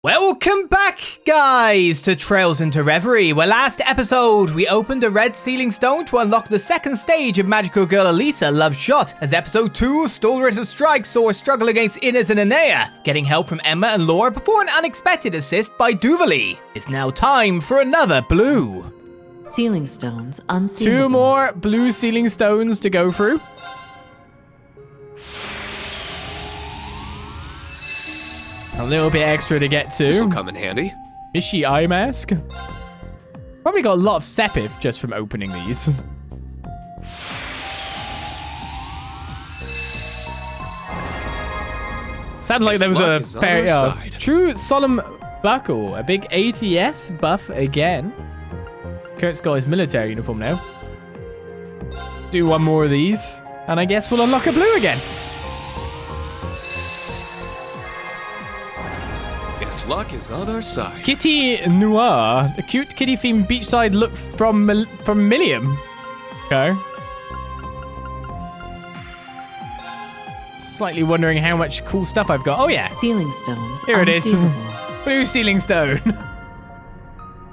Welcome back, guys, to Trails into Reverie, where last episode we opened a red sealing stone to unlock the second stage of Magical Girl Elisa Love Shot, as episode 2, Stalwart Strike, saw her struggle against Inez and Anea, getting help from Emma and Laura before an unexpected assist by Dudley. It's now time for another blue. Sealing stones unsealable. 2 more blue sealing stones to go through. A little bit extra to get to. This'll come in handy. Fishy eye mask. Probably got a lot of Sepith just from opening these. Sounded like there was a very true solemn buckle. A big ATS buff again. Kurt's got his military uniform now. Do one more of these, and I guess we'll unlock a blue again. Luck is on our side. Kitty Noir, a cute kitty-themed beachside look from Milliam. Okay. Slightly wondering how much cool stuff I've got. Oh yeah, Sealing stones. here it is. Unsealable. Blue sealing stone.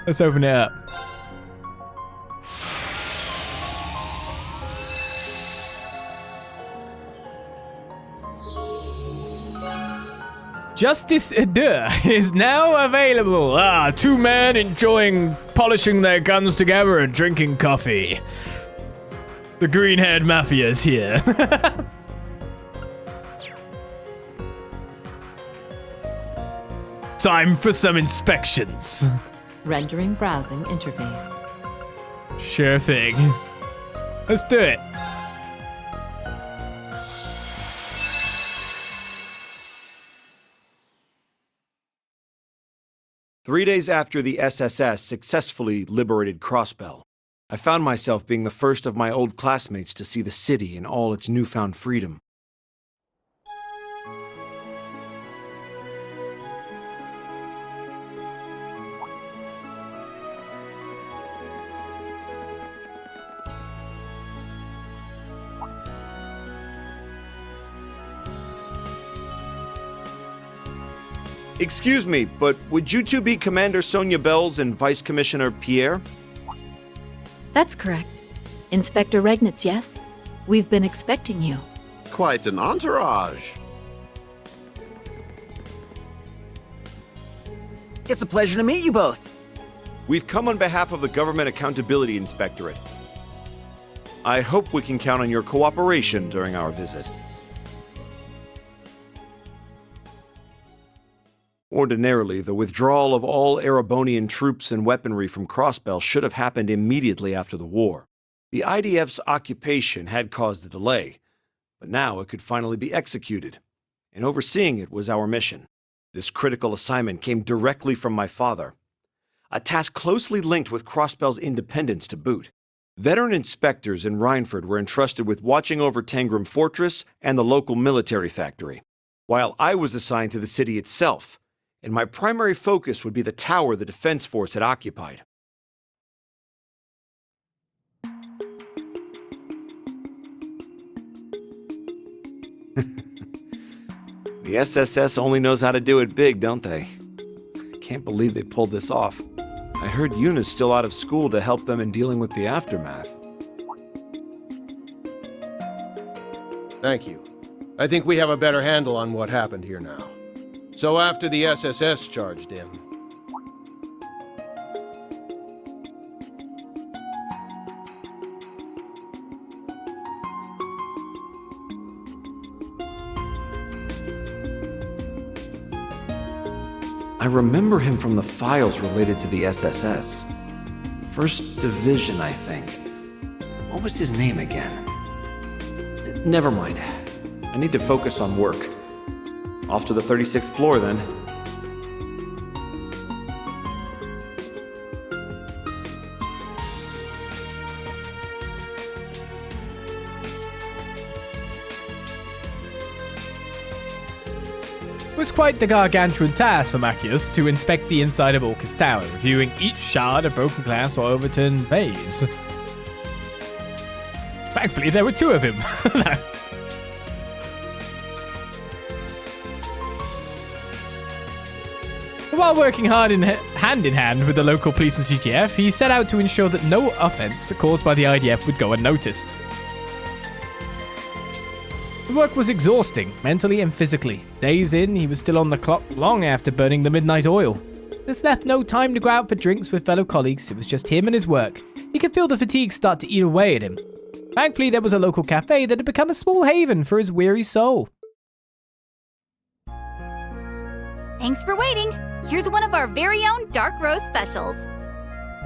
Let's open it up. Justice A Deux is now available. 2 men enjoying polishing their guns together and drinking coffee. The green-haired mafia's here. Time for some inspections. Rendering browsing interface. Sure thing. Let's do it. Three days after the SSS successfully liberated Crossbell, I found myself being the first of my old classmates to see the city in all its newfound freedom. Excuse me, but would you two be Commander Sonia Bells and Vice Commissioner Pierre? That's correct. Inspector Regnitz, yes? We've been expecting you. Quite an entourage. It's a pleasure to meet you both. We've come on behalf of the Government Accountability Inspectorate. I hope we can count on your cooperation during our visit. Ordinarily, the withdrawal of all Erebonian troops and weaponry from Crossbell should have happened immediately after the war. The IDF's occupation had caused a delay, but now it could finally be executed, and overseeing it was our mission. This critical assignment came directly from my father, a task closely linked with Crossbell's independence to boot. Veteran inspectors in Rhineford were entrusted with watching over Tangram Fortress and the local military factory, while I was assigned to the city itself, and my primary focus would be the tower the Defense Force had occupied. The SSS only knows how to do it big, don't they? Can't believe they pulled this off. I heard Yuna's still out of school to help them in dealing with the aftermath. Thank you. I think we have a better handle on what happened here now. So after the SSS charged in, I remember him from the files related to the SSS. First Division, I think. What was his name again? Never mind. I need to focus on work. Off to the 36th floor, then. It was quite the gargantuan task for Machias to inspect the inside of Orcus Tower, reviewing each shard of broken glass or overturned vase. Thankfully, there were 2 of him. While working hand in hand with the local police and CGF, he set out to ensure that no offense caused by the IDF would go unnoticed. The work was exhausting, mentally and physically. Days in, he was still on the clock long after burning the midnight oil. This left no time to go out for drinks with fellow colleagues. It was just him and his work. He could feel the fatigue start to eat away at him. Thankfully, there was a local cafe that had become a small haven for his weary soul. Thanks for waiting. Here's one of our very own dark roast specials.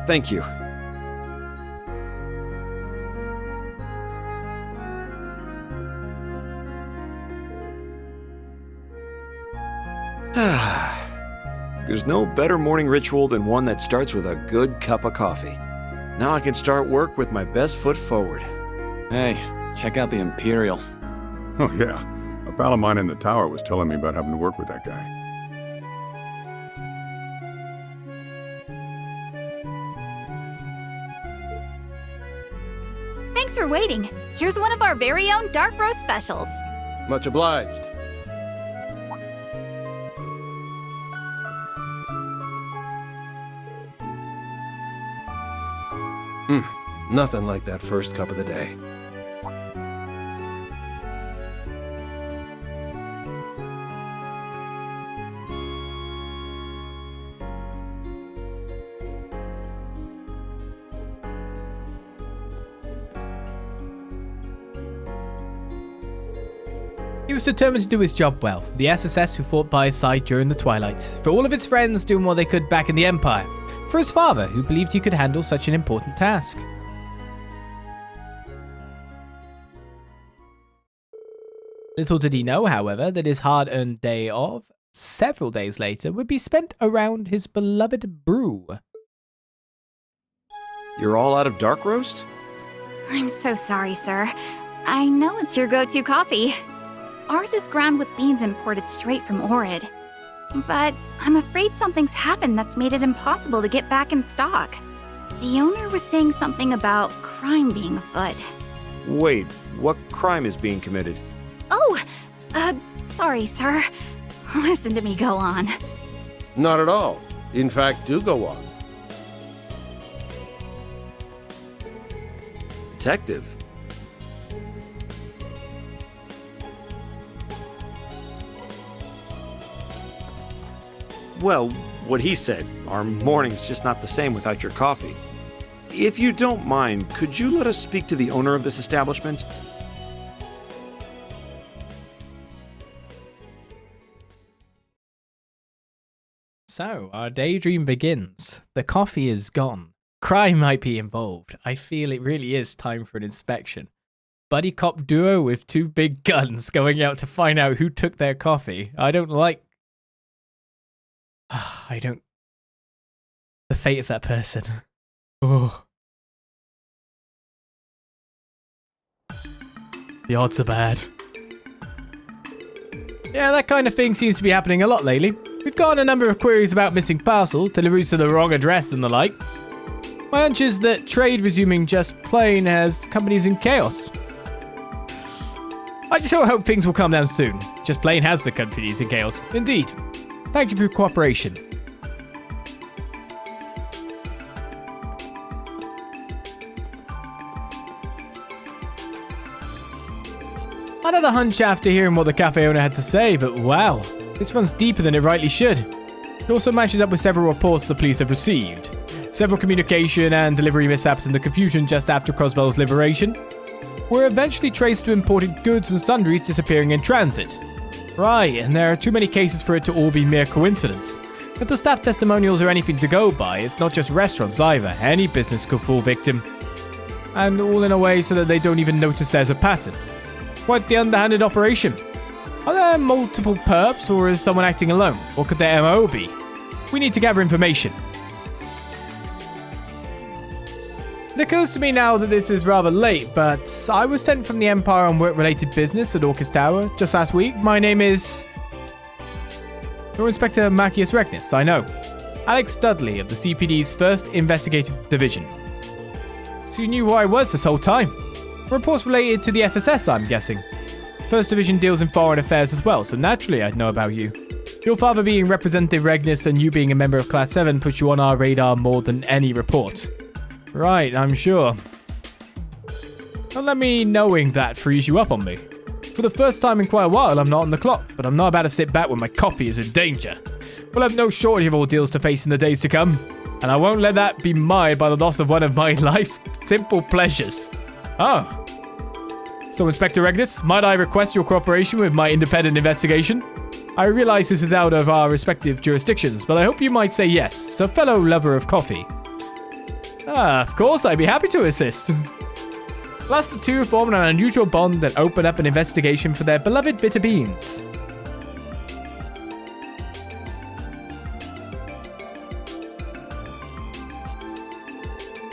Thank you. There's no better morning ritual than one that starts with a good cup of coffee. Now I can start work with my best foot forward. Hey, check out the Imperial. Oh, yeah. A pal of mine in the tower was telling me about having to work with that guy. Thanks for waiting. Here's one of our very own dark roast specials. Much obliged. Nothing like that first cup of the day. He was determined to do his job well, for the SSS who fought by his side during the Twilight, for all of his friends doing what they could back in the Empire, for his father who believed he could handle such an important task. Little did he know, however, that his hard-earned day off, several days later, would be spent around his beloved brew. You're all out of dark roast? I'm so sorry, sir. I know it's your go-to coffee. Ours is ground with beans imported straight from Orid. But I'm afraid something's happened that's made it impossible to get back in stock. The owner was saying something about crime being afoot. Wait, what crime is being committed? Oh, sorry, sir. Listen to me go on. Not at all. In fact, do go on. Detective? Well, what he said. Our morning's just not the same without your coffee. If you don't mind, could you let us speak to the owner of this establishment? So, our daydream begins. The coffee is gone. Crime might be involved. I feel it really is time for an inspection. Buddy cop duo with two big guns going out to find out who took their coffee. I don't like... the fate of that person. Oh. The odds are bad. Yeah, that kind of thing seems to be happening a lot lately. We've gotten a number of queries about missing parcels, deliveries to the wrong address and the like. My hunch is that trade resuming just plain has companies in chaos. I just sure hope things will calm down soon. Just plain has the companies in chaos. Indeed. Thank you for your cooperation. I had a hunch after hearing what the cafe owner had to say, but wow, this runs deeper than it rightly should. It also matches up with several reports the police have received. Several communication and delivery mishaps in the confusion just after Crossbell's liberation were eventually traced to imported goods and sundries disappearing in transit. Right, and there are too many cases for it to all be mere coincidence. If the staff testimonials are anything to go by, it's not just restaurants either. Any business could fall victim. And all in a way so that they don't even notice there's a pattern. Quite the underhanded operation. Are there multiple perps, or is someone acting alone? What could their MO be? We need to gather information. It occurs to me now that this is rather late, but I was sent from the Empire on work-related business at Orcus Tower just last week. My name is... You're Inspector Machias Regnus, I know. Alex Dudley of the CPD's 1st Investigative Division. So you knew who I was this whole time. Reports related to the SSS, I'm guessing. 1st Division deals in foreign affairs as well, so naturally I'd know about you. Your father being Representative Regnus and you being a member of Class 7 puts you on our radar more than any report. Right, I'm sure. Don't let me knowing that frees you up on me. For the first time in quite a while, I'm not on the clock, but I'm not about to sit back when my coffee is in danger. We'll have no shortage of ordeals to face in the days to come, and I won't let that be marred by the loss of one of my life's simple pleasures. Oh. So, Inspector Regnus, might I request your cooperation with my independent investigation? I realize this is out of our respective jurisdictions, but I hope you might say yes, so fellow lover of coffee. Of course, I'd be happy to assist. Thus, the two formed an unusual bond and opened up an investigation for their beloved bitter beans.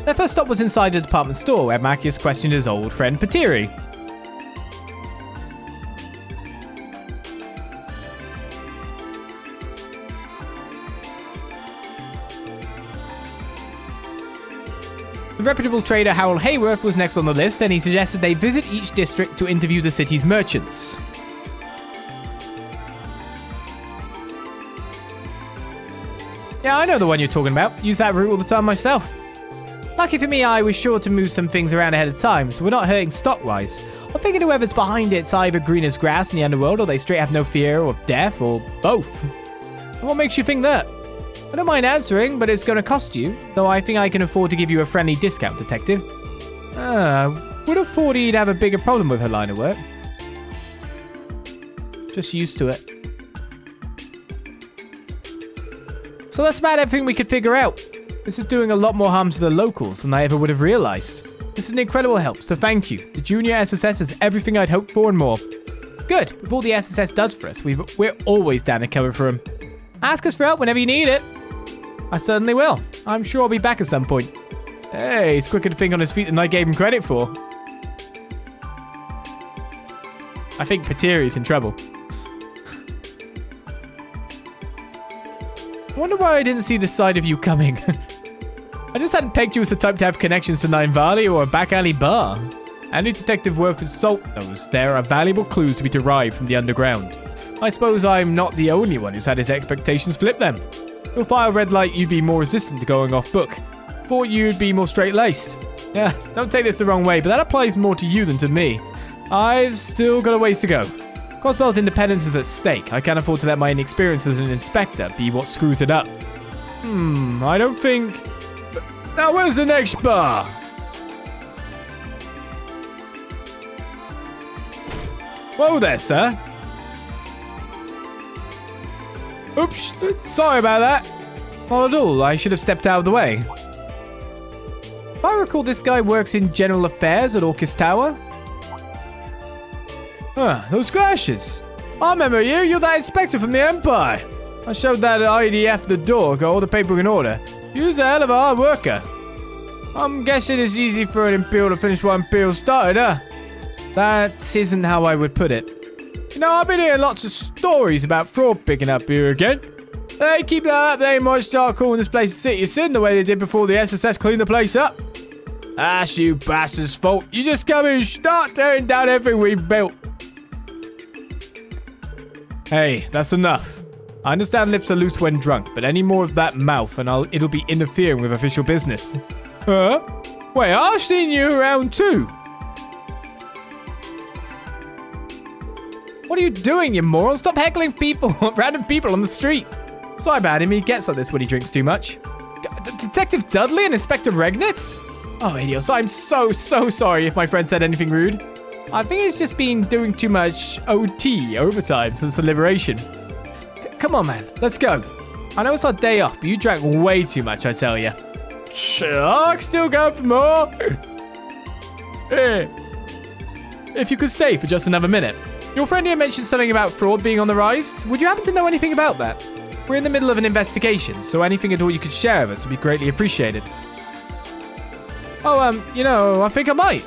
Their first stop was inside a department store where Machias questioned his old friend Patiri. The reputable trader Harold Hayworth was next on the list, and he suggested they visit each district to interview the city's merchants. Yeah, I know the one you're talking about. Use that route all the time myself. Lucky for me, I was sure to move some things around ahead of time, so we're not hurting stock-wise. I figured whoever's behind it's either green as grass in the underworld, or they straight have no fear of death, or both. And what makes you think that? I don't mind answering, but it's going to cost you, though I think I can afford to give you a friendly discount, Detective. Would have thought he'd have a bigger problem with her line of work. Just used to it. So that's about everything we could figure out. This is doing a lot more harm to the locals than I ever would have realized. This is an incredible help, so thank you. The Junior SSS is everything I'd hoped for and more. Good. With all the SSS does for us, we're always down to cover for him. Ask us for help whenever you need it. I certainly will. I'm sure I'll be back at some point. Hey, he's quicker to think on his feet than I gave him credit for. I think Patiri's in trouble. I wonder why I didn't see this side of you coming. I just hadn't pegged you as the type to have connections to Nine Valley or a back alley bar. Any detective worth his salt knows there are valuable clues to be derived from the underground. I suppose I'm not the only one who's had his expectations flipped then. Your file read like you'd be more resistant to going off book. Thought you'd be more straight-laced. Yeah, don't take this the wrong way, but that applies more to you than to me. I've still got a ways to go. Crossbell's independence is at stake. I can't afford to let my inexperience as an inspector be what screws it up. I don't think... Now where's the next bar? Whoa there, sir. Oops, sorry about that. Not at all, I should have stepped out of the way. If I recall, this guy works in general affairs at Orcus Tower. Those glasses. I remember you, you're that inspector from the Empire. I showed that IDF the door, got all the paperwork in order. You're a hell of a hard worker. I'm guessing it's easy for an Imperial to finish what Imperial started, huh? That isn't how I would put it. You know, I've been hearing lots of stories about fraud picking up here again. They keep that up, they might start calling this place a city of sin the way they did before the SSS cleaned the place up. That's you bastards' fault. You just come in and start tearing down everything we've built. Hey, that's enough. I understand lips are loose when drunk, but any more of that mouth and it'll be interfering with official business. Huh? Wait, I've seen you around too. What are you doing, you moron? Stop heckling people, random people on the street. Sorry about him, he gets like this when he drinks too much. Detective Dudley and Inspector Regnitz? Oh, idiots, I'm so sorry if my friend said anything rude. I think he's just been doing too much OT, overtime, since the liberation. Come on, man, let's go. I know it's our day off, but you drank way too much, I tell you. Shark, still going for more? Hey. If you could stay for just another minute. Your friend here mentioned something about fraud being on the rise. Would you happen to know anything about that? We're in the middle of an investigation, so anything at all you could share with us would be greatly appreciated. Oh, you know, I think I might.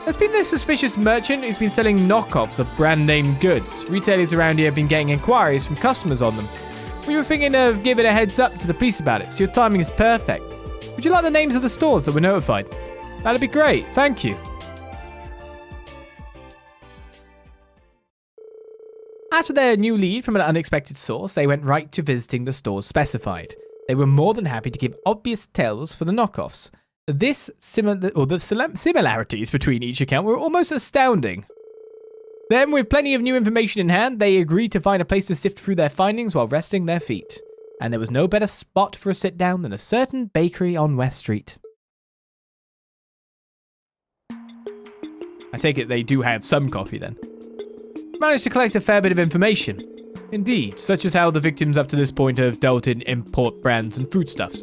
There's been this suspicious merchant who's been selling knockoffs of brand name goods. Retailers around here have been getting inquiries from customers on them. We were thinking of giving a heads up to the police about it, so your timing is perfect. Would you like the names of the stores that were notified? That'd be great, thank you. After their new lead from an unexpected source, they went right to visiting the stores specified. They were more than happy to give obvious tells for the knockoffs. The similarities between each account were almost astounding. Then, with plenty of new information in hand, they agreed to find a place to sift through their findings while resting their feet. And there was no better spot for a sit-down than a certain bakery on West Street. I take it they do have some coffee then. Managed to collect a fair bit of information. Indeed, such as how the victims up to this point have dealt in import brands and foodstuffs.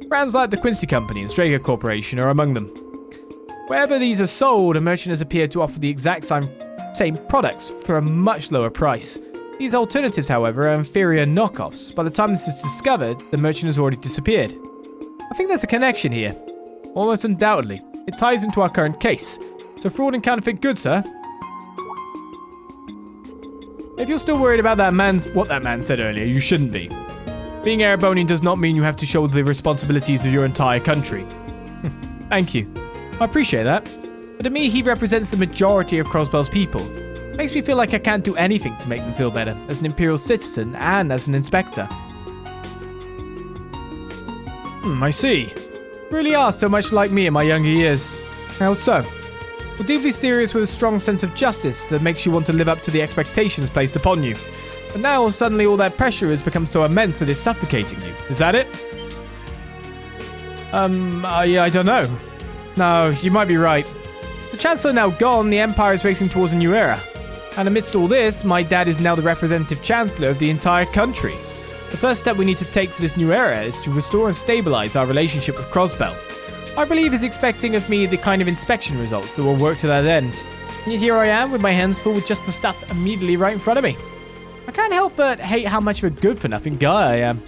Brands like the Quincy Company and Strager Corporation are among them. Wherever these are sold, a merchant has appeared to offer the exact same products for a much lower price. These alternatives, however, are inferior knockoffs. By the time this is discovered, the merchant has already disappeared. I think there's a connection here. Almost undoubtedly. It ties into our current case. So fraud and counterfeit goods, sir. If you're still worried about what that man said earlier, you shouldn't be. Being Erebonian does not mean you have to shoulder the responsibilities of your entire country. Thank you. I appreciate that. But to me, he represents the majority of Crossbell's people. Makes me feel like I can't do anything to make them feel better, as an Imperial citizen and as an inspector. I see. Really are so much like me in my younger years. How so? You're deeply serious with a strong sense of justice that makes you want to live up to the expectations placed upon you. But now, suddenly all that pressure has become so immense that it's suffocating you. Is that it? I don't know. No, you might be right. The Chancellor now gone, the Empire is racing towards a new era. And amidst all this, my dad is now the representative Chancellor of the entire country. The first step we need to take for this new era is to restore and stabilize our relationship with Crossbell. I believe he's expecting of me the kind of inspection results that will work to that end. And yet here I am with my hands full with just the stuff immediately right in front of me. I can't help but hate how much of a good-for-nothing guy I am.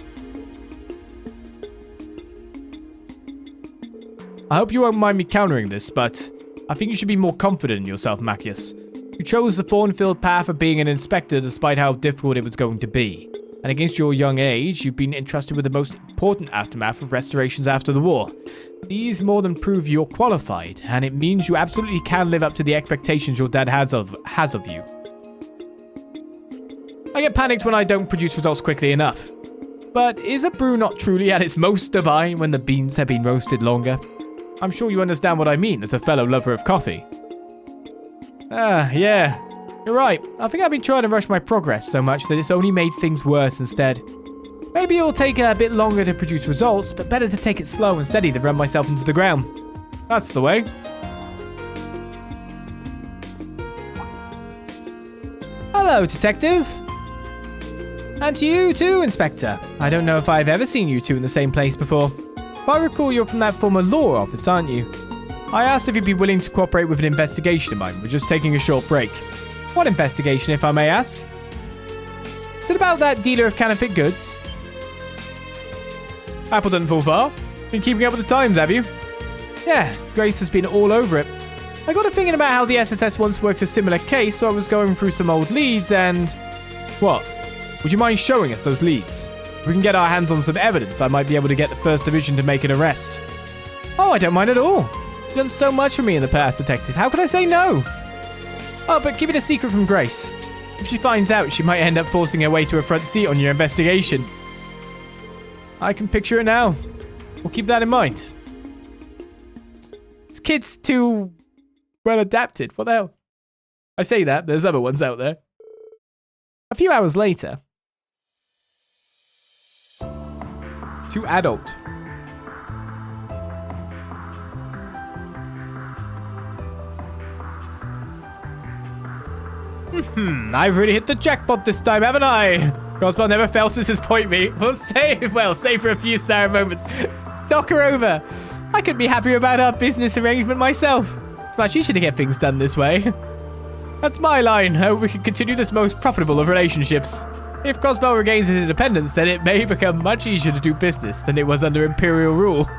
I hope you won't mind me countering this, but I think you should be more confident in yourself, Machias. You chose the thorn-filled path of being an inspector despite how difficult it was going to be. And against your young age, you've been entrusted with the most important aftermath of restorations after the war. These more than prove you're qualified, and it means you absolutely can live up to the expectations your dad has of you. I get panicked when I don't produce results quickly enough. But is a brew not truly at its most divine when the beans have been roasted longer? I'm sure you understand what I mean as a fellow lover of coffee. Yeah. You're right. I think I've been trying to rush my progress so much that it's only made things worse instead. Maybe it'll take a bit longer to produce results, but better to take it slow and steady than run myself into the ground. That's the way. Hello, Detective. And to you too, Inspector. I don't know if I've ever seen you two in the same place before. If I recall, you're from that former law office, aren't you? I asked if you'd be willing to cooperate with an investigation of mine. We're just taking a short break. What investigation, if I may ask? Is it about that dealer of counterfeit goods? Apple doesn't fall far. Been keeping up with the times, have you? Yeah, Grace has been all over it. I got to thinking about how the SSS once worked a similar case, so I was going through some old leads and... What? Would you mind showing us those leads? If we can get our hands on some evidence, I might be able to get the 1st Division to make an arrest. Oh, I don't mind at all. You've done so much for me in the past, Detective. How could I say no? Oh, but keep it a secret from Grace. If she finds out, she might end up forcing her way to a front seat on your investigation. I can picture it now. We'll keep that in mind. This kid's too well adapted. What the hell? I say that, there's other ones out there. A few hours later. To adult. I've really hit the jackpot this time, haven't I? Crossbell never fails to disappoint me. Save for a few sour moments. Knock her over. I couldn't be happier about our business arrangement myself. It's much easier to get things done this way. That's my line. I hope we can continue this most profitable of relationships. If Crossbell regains his independence, then it may become much easier to do business than it was under Imperial rule.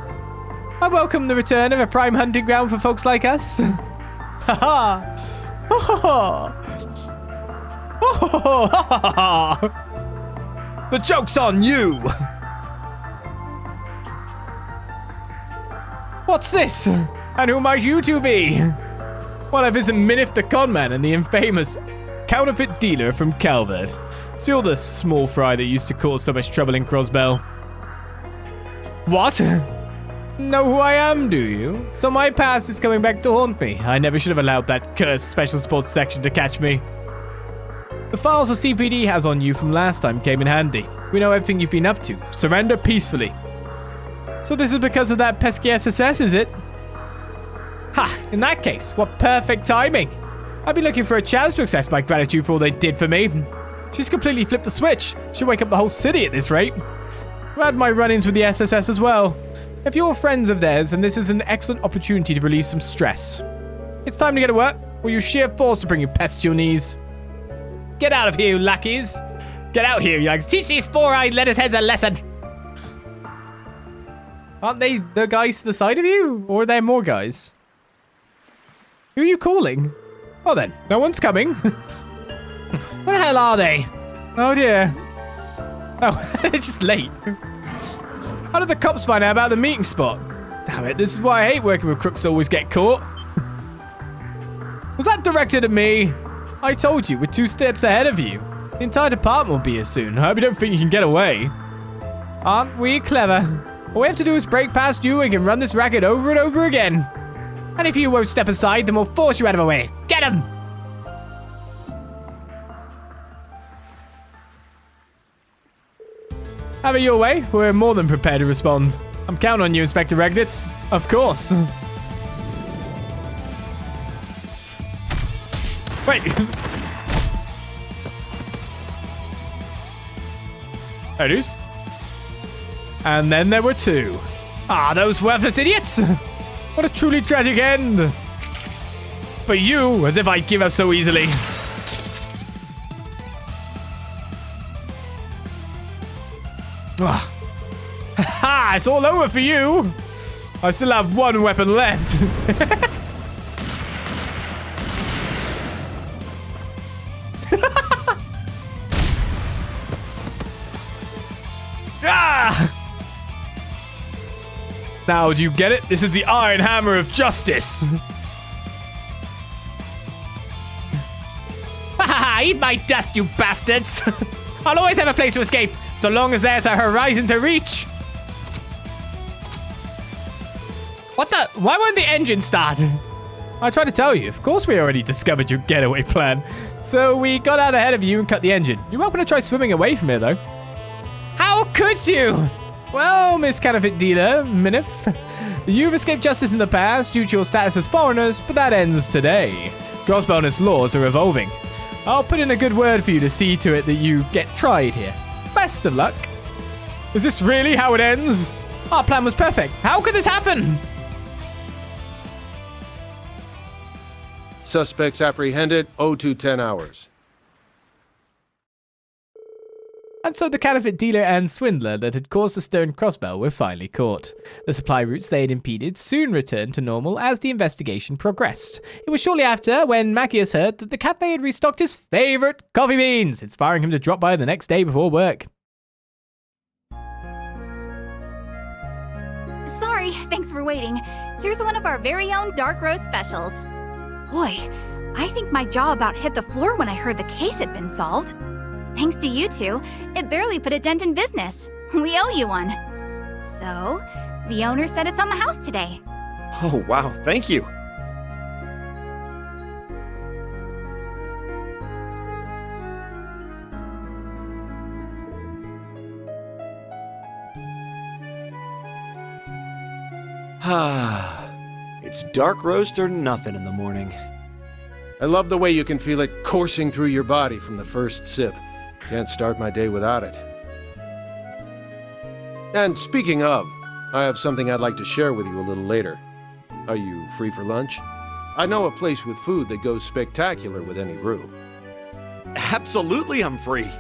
I welcome the return of a prime hunting ground for folks like us. Ha ha! Ha ha! The joke's on you! What's this? And who might you two be? Well, if it's Minif the conman and the infamous counterfeit dealer from Calvert. So you're the small fry that used to cause so much trouble in Crossbell. What? Know who I am, do you? So my past is coming back to haunt me. I never should have allowed that cursed special sports section to catch me. The files the CPD has on you from last time came in handy. We know everything you've been up to. Surrender peacefully. So this is because of that pesky SSS, is it? Ha! In that case, what perfect timing! I've been looking for a chance to express my gratitude for all they did for me. She's completely flipped the switch. She'll wake up the whole city at this rate. I've had my run-ins with the SSS as well. If you're friends of theirs, then this is an excellent opportunity to release some stress. It's time to get to work. Will you sheer force to bring your pests to your knees? Get out of here, you lackeys! Get out here, youngs. Teach these four-eyed lettuceheads a lesson! Aren't they the guys to the side of you? Or are there more guys? Who are you calling? Oh then, no one's coming. Where the hell are they? Oh dear. Oh, they're just late. How did the cops find out about the meeting spot? Damn it, this is why I hate working with crooks that always get caught. Was that directed at me? I told you, we're 2 steps ahead of you. The entire department will be here soon. I hope you don't think you can get away. Aren't we clever? All we have to do is break past you and can run this racket over and over again. And if you won't step aside, then we'll force you out of our way. Get him! Have it your way. We're more than prepared to respond. I'm counting on you, Inspector Regnitz. Of course. Wait. Produce. And then there were 2. Ah, those worthless idiots! What a truly tragic end! For you, as if I'd give up so easily. Ha! It's all over for you! I still have 1 weapon left. Ah! Now, do you get it? This is the Iron Hammer of Justice. Ha! Eat my dust, you bastards! I'll always have a place to escape, so long as there's a horizon to reach. What the? Why won't the engine start? I tried to tell you. Of course we already discovered your getaway plan. So we got out ahead of you and cut the engine. You're welcome to try swimming away from here, though. How could you? Well, Miss Counterfeit Dealer, Minif, you've escaped justice in the past due to your status as foreigners, but that ends today. Crossbell and its laws are evolving. I'll put in a good word for you to see to it that you get tried here. Best of luck. Is this really how it ends? Our plan was perfect. How could this happen? Suspects apprehended, 0210 hours. And so the counterfeit dealer and swindler that had caused the stir in Crossbell were finally caught. The supply routes they had impeded soon returned to normal as the investigation progressed. It was shortly after when Machias heard that the cafe had restocked his favourite coffee beans, inspiring him to drop by the next day before work. Sorry, thanks for waiting. Here's one of our very own dark roast specials. Boy, I think my jaw about hit the floor when I heard the case had been solved. Thanks to you two, it barely put a dent in business. We owe you one. So, the owner said it's on the house today. Oh, wow, thank you. It's dark roast or nothing in the morning. I love the way you can feel it coursing through your body from the first sip. Can't start my day without it. And speaking of, I have something I'd like to share with you a little later. Are you free for lunch? I know a place with food that goes spectacular with any brew. Absolutely, I'm free.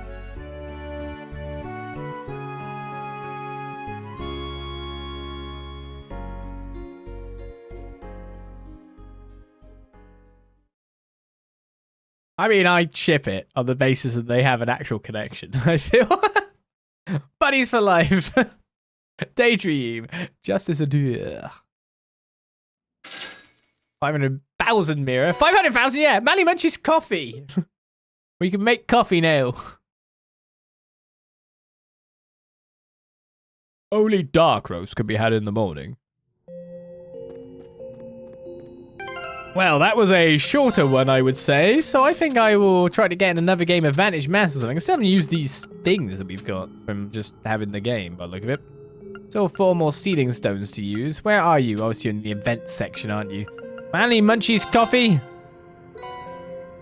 I mean, I ship it on the basis that they have an actual connection, I feel. Buddies for life. Daydream. Justice A Deux. 500,000 mirror. 500,000, yeah. Manly Munchie's coffee. We can make coffee now. Only dark roast can be had in the morning. Well, that was a shorter one, I would say. So I think I will try to get in another game of Vantage Mass or something. I still haven't used these things that we've got from just having the game, by the look of it. Still 4 more sealing stones to use. Where are you? Obviously you're in the event section, aren't you? Finally, Munchie's coffee.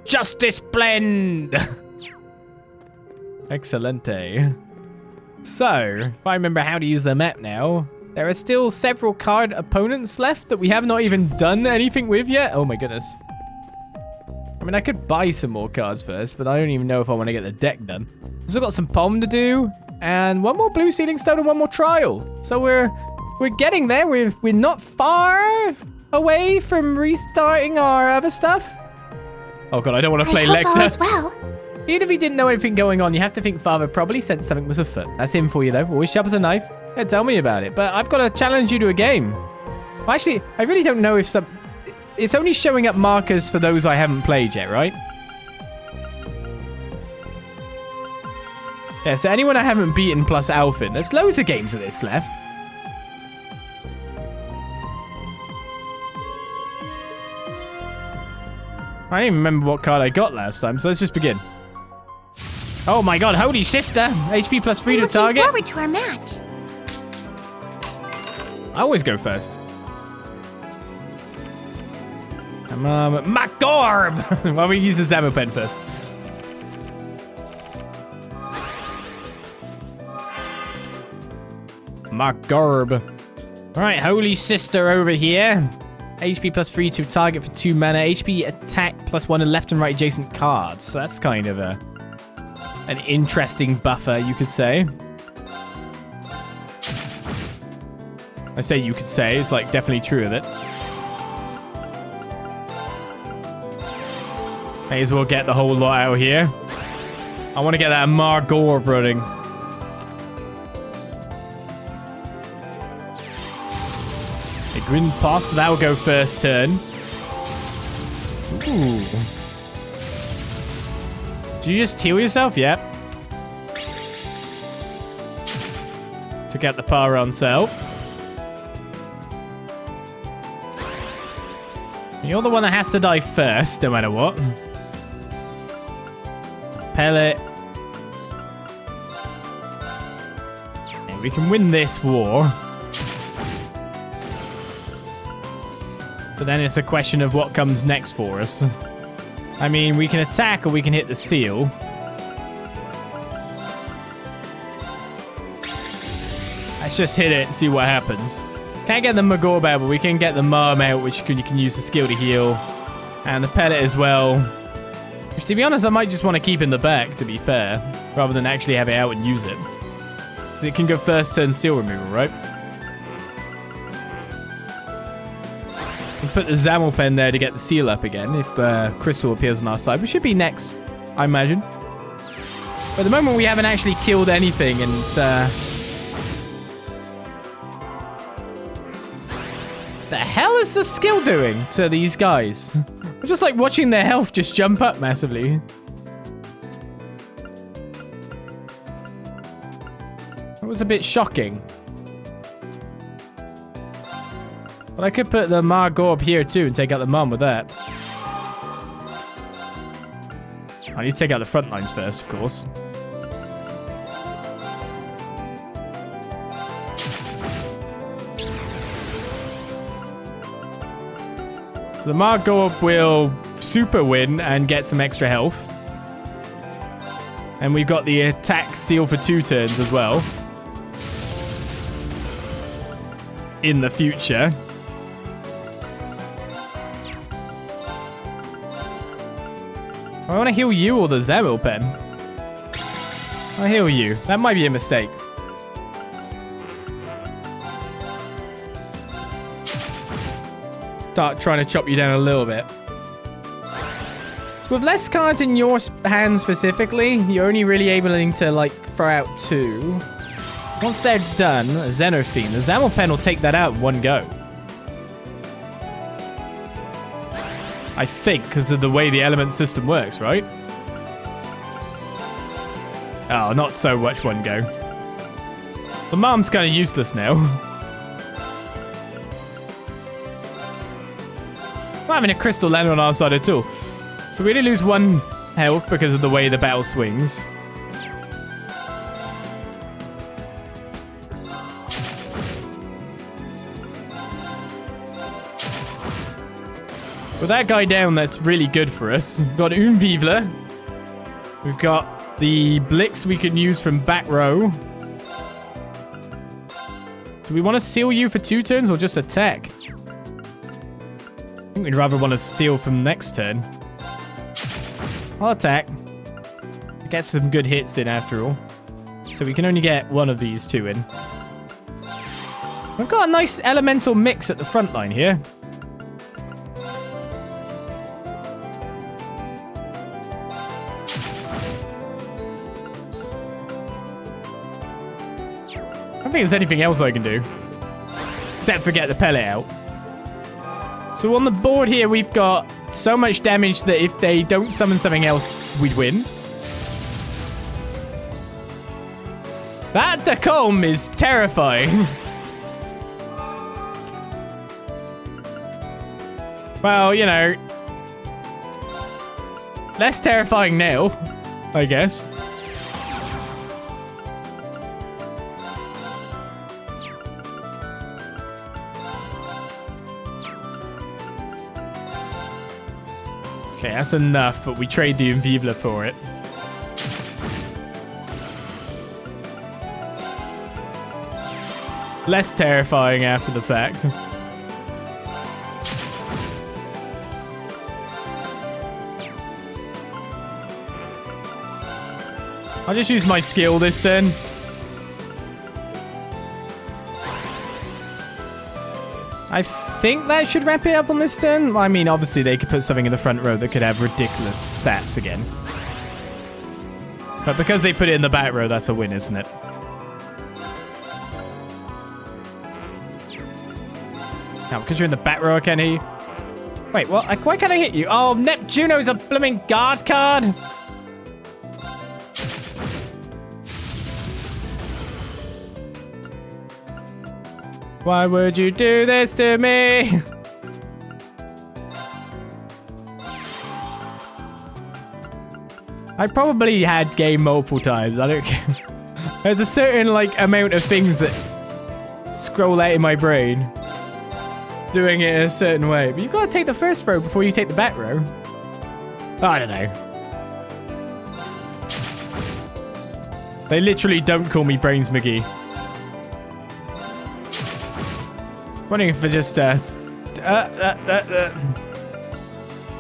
Justice blend. Excelente. So, if I remember how to use the map now, there are still several card opponents left that we have not even done anything with yet. Oh my goodness. I mean, I could buy some more cards first, but I don't even know if I want to get the deck done. We've still got some Pom to do, and 1 more blue sealing stone and 1 more trial. So we're getting there. We're not far away from restarting our other stuff. Oh god, I don't want to play Lecter. Well. Even if he didn't know anything going on, you have to think Father probably sensed something was afoot. That's him for you, though. Always sharp as a knife. Yeah, tell me about it. But I've got to challenge you to a game. Well, actually, I really don't know if some... It's only showing up markers for those I haven't played yet, right? Yeah, so anyone I haven't beaten plus Alfin. There's loads of games of this left. I don't even remember what card I got last time, so let's just begin. Oh my god, holy sister! HP plus 3 to target. Forward to our match. I always go first. Come on, Macgorb! Why don't we use the Zamo pen first? Macgorb. Alright, holy sister over here. HP plus 3 to target for 2 mana. HP attack plus 1 and left and right adjacent cards. So that's kind of an interesting buffer, you could say. I say you could say. It's like definitely true of it. May as well get the whole lot out here. I want to get that Margorb running. Grin Poss, that'll go first turn. Ooh. Did you just heal yourself? Yep. Took out the power on self. You're the one that has to die first, no matter what. Pellet. And we can win this war. But then it's a question of what comes next for us. I mean, we can attack or we can hit the seal. Let's just hit it and see what happens. Can't get the Magorb out, but we can get the Marm out, which you can use the skill to heal. And the pellet as well. Which, to be honest, I might just want to keep in the back, to be fair. Rather than actually have it out and use it. It can go first turn steel removal, right? Put the Zamel pen there to get the seal up again if Crystal appears on our side. We should be next, I imagine. But at the moment, we haven't actually killed anything, and the hell is the skill doing to these guys? I'm just like watching their health just jump up massively. That was a bit shocking. But I could put the Margorb here too and take out the Mum with that. I need to take out the front lines first, of course. So the Margorb will super win and get some extra health. And we've got the attack seal for 2 turns as well. In the future. I want to heal you or the Zamel pen. I'll heal you. That might be a mistake. Start trying to chop you down a little bit. So with less cards in your hand specifically, you're only really able to like throw out 2. Once they're done, Xenophene, the Zamel pen will take that out in one go. I think, because of the way the element system works, right? Oh, not so much one go. The mom's kind of useless now. Not having a crystal land on our side at all. So we only lose 1 health because of the way the battle swings. With that guy down, that's really good for us. We've got Un Vivre. We've got the Blix we can use from back row. Do we want to seal you for 2 turns or just attack? I think we'd rather want to seal from next turn. I'll attack. Get some good hits in after all. So we can only get 1 of these 2 in. We've got a nice elemental mix at the front line here. I don't think there's anything else I can do. Except for get the pellet out. So on the board here, we've got so much damage that if they don't summon something else, we'd win. That Falcom is terrifying. Well, you know. Less terrifying now, I guess. Okay, that's enough, but we trade the Un Vivre for it. Less terrifying after the fact. I'll just use my skill this turn. I think that should wrap it up on this turn. I mean, obviously they could put something in the front row that could have ridiculous stats again. But because they put it in the back row, that's a win, isn't it? Now, because you're in the back row, I can't hit you. Wait, what? Why can't I hit you? Oh, Neptuno's a blooming guard card. Why would you do this to me? I probably had game multiple times. I don't care. There's a certain amount of things that scroll out in my brain doing it in a certain way. But you've got to take the first row before you take the back row. I don't know. They literally don't call me Brains McGee. Wondering if they're just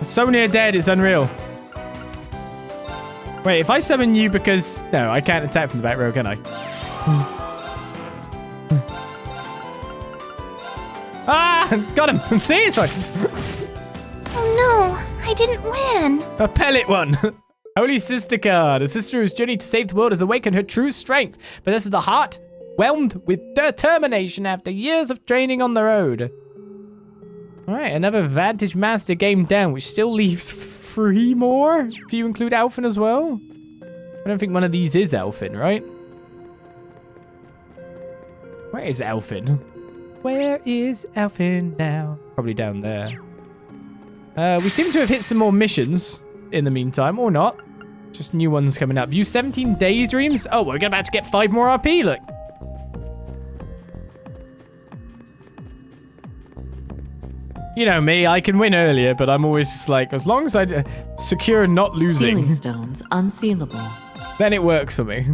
so near dead, it's unreal. Wait, if I summon you because... No, I can't attack from the back row, can I? Ah! Got him! See? It's fine. Oh no, I didn't win. A pellet one. Holy Sister card. A sister whose journey to save the world has awakened her true strength. But this is the heart whelmed with determination after years of training on the road. Alright, another Vantage Master game down, which still leaves 3 more, if you include Alphen as well. I don't think one of these is Alphen, right? Where is Alphen? Where is Alphen now? Probably down there. We seem to have hit some more missions in the meantime, or not. Just new ones coming up. View 17 Daydreams. Oh, we're about to get 5 more RP, look. You know me, I can win earlier, but I'm always just like, as long as I secure not losing, Sealing stones unsealable. then it works for me.